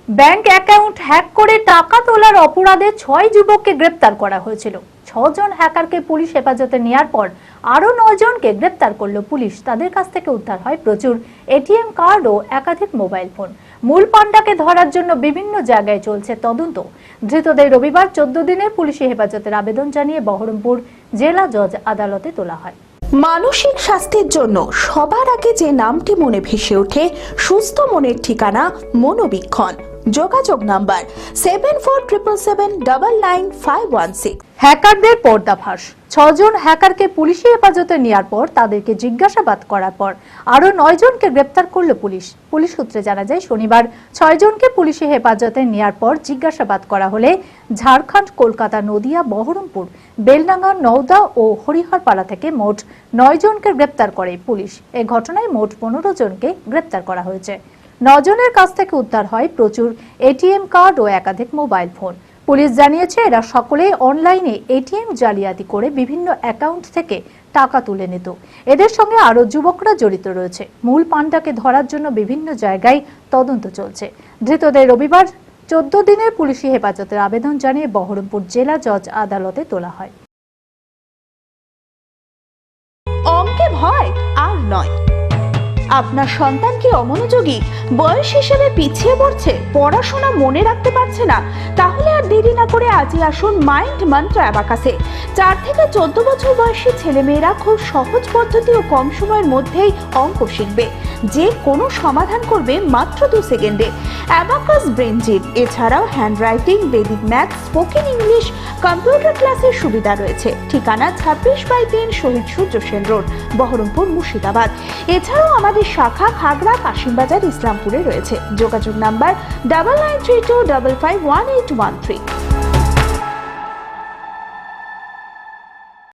Bank account hack করে টাকা তোলার অপরাধে 6 যুবককে গ্রেপ্তার করা হয়েছিল। 6 জন হ্যাকারকে পুলিশ হেফাজতে নেওয়ার পর আরো 9 জনকে গ্রেপ্তার করল পুলিশ। তাদের কাছ থেকে উদ্ধার হয় প্রচুর এটিএম কার্ড ও একাধিক মোবাইল ফোন। মূল পান্ডাকে ধরার জন্য বিভিন্ন জায়গায় চলছে তদন্ত। ধৃতদের রবিবার 14 দিনের পুলিশি হেফাজতের আবেদন জানিয়ে বহরমপুর জেলা জজ আদালতে তোলা হয়। মানসিক স্বাস্থ্যের জন্য সবার আগে যে নামটি মনে ভেসে ওঠে, সুস্থ মনের ঠিকানা মনোবীক্ষণ। যোগাযোগ নাম্বার 7477799516। হ্যাকারদের পর্দাফাঁস। 6 জন হ্যাকারকে পুলিশি হেফাজতে নেওয়ার পর তাদেরকে জিজ্ঞাসাবাদ করার পর আরো 9 জনকে গ্রেপ্তার করল পুলিশ। পুলিশ সূত্রে জানা যায়, শনিবার 6 জনকে পুলিশি হেফাজতে নেওয়ার পর জিজ্ঞাসাবাদ করা হলে ঝাড়খণ্ড, কলকাতা, নদিয়া, বহরমপুর, বেলডাঙ্গা, নওদা ও হরিহরপাড়া থেকে মোট 9 জনকে গ্রেপ্তার করে পুলিশ। এই ঘটনায় মোট 15 জনকে গ্রেপ্তার করা হয়েছে। 9 জনের কাছ থেকে উদ্ধার হয় প্রচুর এটিএম কার্ড ও একাধিক মোবাইল ফোন। পুলিশ জানিয়েছে, এরা সকলেই অনলাইনে এটিএম জালিয়াতি করে বিভিন্ন অ্যাকাউন্ট থেকে টাকা তুলে নিত। এদের সঙ্গে আরো যুবকরা জড়িত রয়েছে। মূল পান্ডাকে ধরার জন্য বিভিন্ন জায়গায় তদন্ত চলছে। ধৃতদের রবিবার 14 দিনের পুলিশি হেফাজতের আবেদন জানিয়ে বহরমপুর জেলা জজ আদালতে তোলা হয়। অঙ্কে ভয় আর নয়। আপনার সন্তান কি অমনোযোগী, বয়স হিসেবে পিছিয়ে পড়ছে, পড়াশোনা মনে রাখতে পারছে না? তাহলে আর দেরি না করে আজই আসুন মাইন্ড মন্ত্র অ্যাবাকাসে। 4 থেকে 14 বছর বয়সী ছেলেমেয়েরা খুব সহজ পদ্ধতি ও কম সময়ের মধ্যেই অঙ্ক শিখবে, যে কোনো সমাধান করবে মাত্র 2 সেকেন্ডে। অ্যাবাকাস ব্রেনজিট এছাড়াও handwriting, Vedic math, spoken English, computer ক্লাসের সুবিধা রয়েছে। ঠিকানা 26/3 শহীদ সূর্য সেন রোড, বহরমপুর, মুর্শিদাবাদ। এছাড়াও আমাদের শাখা খাগড়া, কাশিমবাজার, ইসলামপুরে রয়েছে। যোগাযোগ নাম্বার 9932551813।